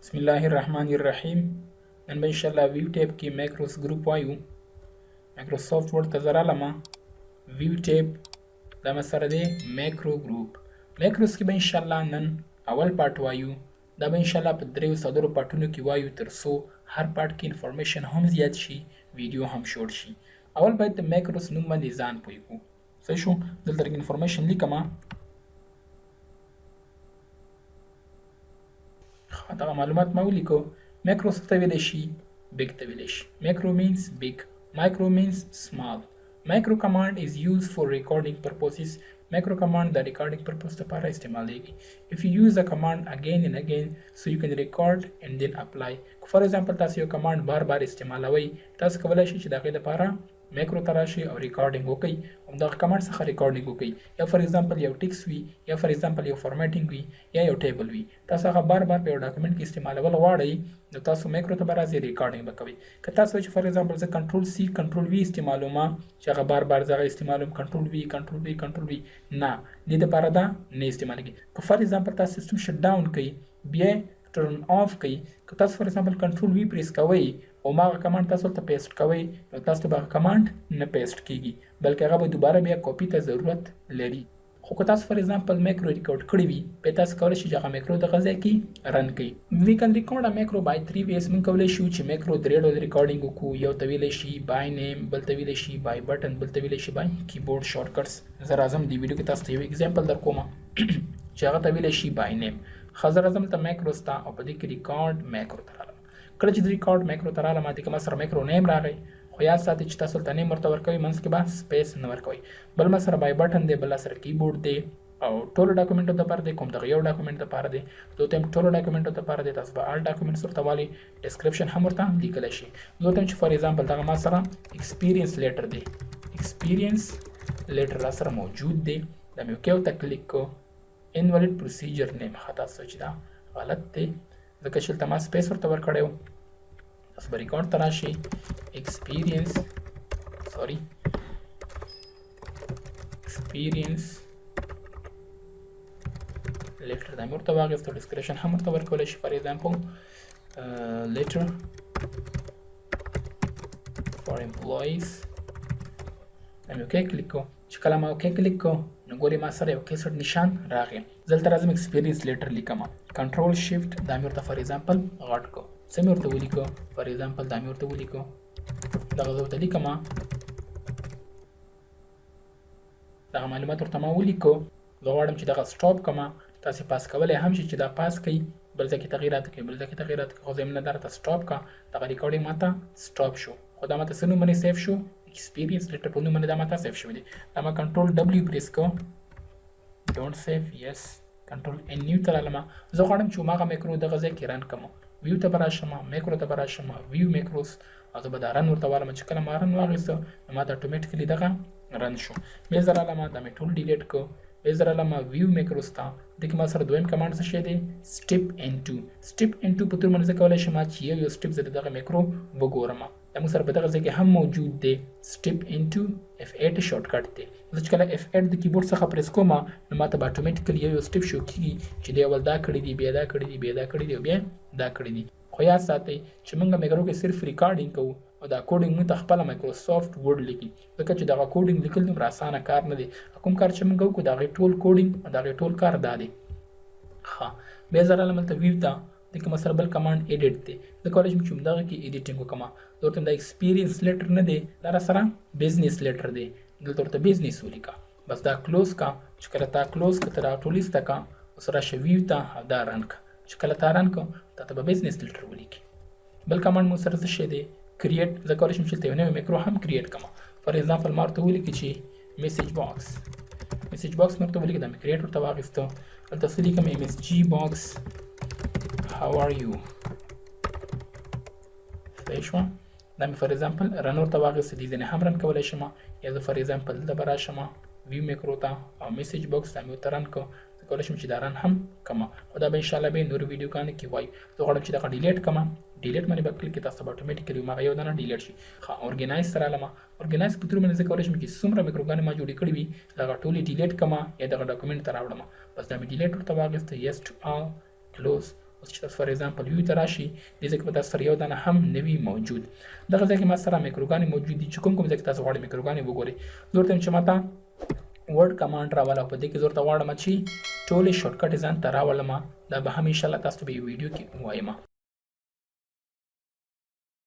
بسم الله الرحمن الرحیم. نن به انشاءالله ویو ټیب کې مایکروس ګروپ وایو. مایکروسافټ ورډ ته زه رالمه. ویو ټیب دا مسره دی مایکرو ګروپ. مایکروس کې به انشاءالله نن اول پارت وایو. دا به انشاءالله په دریو څلورو پارټونو کې وایو تر څو هر پارت کې انفارمیشن هم زیات شي، ویډیو هم شورټ شي. اول باید د مایکروس نوم باندې ځان پوه کړو. صحیح شو؟ دلته لږ انفارمیشن لیکمه. دغه معلومات ما ولیکو. مایکرو څه ته ویلی شي؟ بیگ ته ویلی شي. مایکرو means big, micro means small. Micro command is used for recording purposes. Micro command د recording purpose لپاره استعمالیږي. If you use a command again and again so you can record and then apply. For example تاسو یو command بار بار استعمالوئ، تاسو کولی شئ چې د هغې لپاره مایکرو ته راشي او ریکارډینګ وکړئ، همدغه کمانډ څخه ریکارډینګ وکړئ. یا فار ایگزامپل یو ټیکس وي، یا فار ایگزامپل یو فارمیټینګ وي، یا یو ټیبل وي، تاسو هغه بار بار په یو ډاکومنټ کې استعمالول غواړئ، نو تاسو مایکرو ته به راځئ ریکارډینګ به کوئ. که تاسو چې فار ایگزامپل زه کنټرول سی کنټرول وي استعمالوم چې هغه بار بار زه هغه استعمالوم کنټرول وي کنټرول وي کنټرول وي، نه، دې دپاره دا نه استعمالېږي. که فار ایگزامپل تاسو سیسټم شټ ډاون کوئ، بیا ټرن آف کوئ، که تاسو فار ایگزامپل کنټرول وي پریس کوئ او ما هغه کمانډ تاسو ته پیسټ کوئ، نو تاسو ته به هغه کمانډ نه پیسټ کیږي، بلکې هغه به دوباره بیا کاپي ته ضرورت لري. خو که تاسو فار ایگزامپل مایکرو ریکارډ کړی وي، بیا تاسو کولی شئ چې هغه مایکرو دغه ځای کې رن کړئ. وی کن ریکارډ ا مایکرو بای 3 ویز. موږ کولی شو چې مایکرو درې ډول ریکارډینګ وکړو. یو ته ویلی شي بای نیم، بل ته ویلی شي بای بټن، بل ته ویلی شي بای کیبورډ شارټکټس. زه راځم دې ویډیو کې تاسو ته یو اگزامپل در کوم چې هغه ته ویلی شي بای نیم. ښه زه راځم دلته مایکروس ته او په دې کې ریکارډ مایکرو ته رالم. کله چې د ریکارډ مایکرو ته رالم، دې کې ما سره مایکرو نیم راغی، خو یاد ساتئ چې تاسو دلته نیم ورته ورکوئ، منځ کې به سپیس نه ورکوئ. بل ما سره بای بټن دی، بل سره کیبورډ دی او ټولو ډاکومنټو دپاره دی، کوم دغه یو ډاکومنټ دپاره دی، دوی ته هم ټولو ډاکومنټو دپاره دی. تاسو به آل ډاکومنټس ورته والئ، ډسکرپشن هم ورته لیکلی شي. دوی ته هم چې فار ایگزامپل دغه ما سره ایکسپیرینس لیټر دی، ایکسپیرینس لیټر را سره موجود دی. دا مې اوکې ورته کلیک کو. انوالید پروسیجر نیم خطا سو چې دا غلط دی ځکه چې دلته ما سپیس ورته ورکړی و. تاسو به ریکارډ ته راشئ، ایکسپیرینس لیټر دا مې ورته واخیستو، ډسکرپشن هم ورته ورکولی شي. فار ایگزامپل لیټر فار امپلایز. دا مې اوکې کلیک کو. چې کله ما اوکې کلیک کو نو ګورې ما سره یو کیسټ نشان راغی. زه دلته راځم ایکسپیرینس لیټر لیکم، کنټرول شیفټ دا مې ورته فار ایگزامپل غټ کو. څه مې ورته ولیکو؟ فار ایگزامپل دا مې ورته ولیکو، دغه زه ورته لیکم، دغه معلومات ورته ما ولیکو. زه غواړم چې دغه سټاپ کړم. تاسې پاس کولی هم شي چې دا پاس کوئ، بل ځای کې تغیرات کوي، بل ځای کې تغیرات کوي، خو زه یې نه درته سټاپ کړه. دغه ریکارډینګ ماته سټاپ شو، خو دا ماته څه نوم باندې سیف شو؟ ایکسپیرینس لیټر په نوم باندې دا ماته سیف شوی دی. دا ما کنټرول ډبلیو پریس کوم، ډونټ سیف، یس، کنټرول ان نیو ته رالم. زه غواړم چې هماغه مایکرو دغه ځای کې رن کړم. ویو ته به راشم، مایکرو ته به راشم، ویو مایکروس، او زه به دا رن ورته والم. چې کله ما رن واخیسته نو ما ته اتومیټیکلي دغه رن شو. بیا زه رالم، دا مې ټول ډیلیټ کړ. بیا زه رالم ویو مایکروس ته. دې کې ما سره دویم کمانډ څه شی دی؟ سټیپ انټو. سټیپ انټو په تور باندې زه کولی شم چې یو سټیپ زه د دغه مایکرو وګورم. دا موږ سره په دغه ځای کې هم موجود دی. سټیپ انټو F8 شارټکټ دی. زه چې کله F8 د کیبورډ څخه پریس کوم نو ما ته به اتومیټیکلي یو سټیپ شو کېږي چې دی اول دا کړي دي، بیا دا کړي دي، بیا دا کړي دي او بیا دا کړي دي. خو یاد ساتئ چې موږ مایکرو کې صرف ریکارډینګ کوو او دا کوډینګ موږ ته خپله مایکروسافټ ورډ لیکي، ځکه چې دغه کوډینګ لیکل دومره اسانه کار نه دی. کوم کار چې موږ وکړو د هغې ټول کوډینګ او د هغې ټول کار دا دی. ښه، بیا زه رالم هلته ویو ته. دې کې مثلا بل کمانډ ایډیټ دی. زه کولی شم چې همدغه کې ایډیټینګ وکړم. زه ورته دا ایکسپیرینس لیټر نه دی، دا را سره بزنس لیټر دی. دلته ورته بزنس ولیکه، بس دا کلوز کا. چې کله تا کلوز کړه ته راټول ایسته کا، اوس راشه ویو ته او دا رن کړه. چې کله تا رن کړه تا ته به بزنس لیټر ولیکي. بل کمانډ مو سره څه شی دی؟ کریټ. زه کولی شم چې دلته یو نوی مایکرو هم کریټ کړم. فار ایگزامپل ما ورته ولیکي چې میسیج باکس. میسیج باکس مې ورته ولیکي، دا مې کریټ ورته واخیستو. دلته څه لیکم؟ MSG باکس how are you. صحیح شوه؟ دا مې فار ایگزامپل رن ورته واخیسته. دې ځینې هم رن کولی شم، یا زه فار ایگزامپل دلته به راشم ویو مایکرو ته او میسیج باکس دا مې ورته رن کړو. زه کولی شم چې دا رن هم کړم، خو دا به انشاءالله به نورو ویډیوګانو کې وایو. زه غواړم چې دغه ډیلیټ کړم. ډیلیټ باندې به کلیک کړئ، تاسو به اتومیټیکلي هماغه یو دانه ډیلیټ شي. ښه، ارګنایز ته رالم. ارګنایز په تور باندې زه کولی شم چې څومره مایکروګانې ما جوړې کړي وي دغه ټولې ډیلیټ کړم یا دغه ډاکومنټ ته راوړم. بس دا مې ډیلیټ ورته واخیسته، یس ټو آل، کلوز. اوس چې تاسو فار ایگزامپل ویو ته راشي دې ځای کې به تاسو سره یو دانه هم نه وي موجود. دغه ځای کې ما سره میکروګانې موجود دي چې کوم ځای کې تاسو غواړئ میکروګانې وګورئ. زه ورته وایم چې ماته ورډ کمانډ راوله او په دې کې زه ورته غواړم چې ټولې شارټکټ ځان ته راولم. دا به هم انشاءالله تاسو ته به یو ویډیو کې وایم.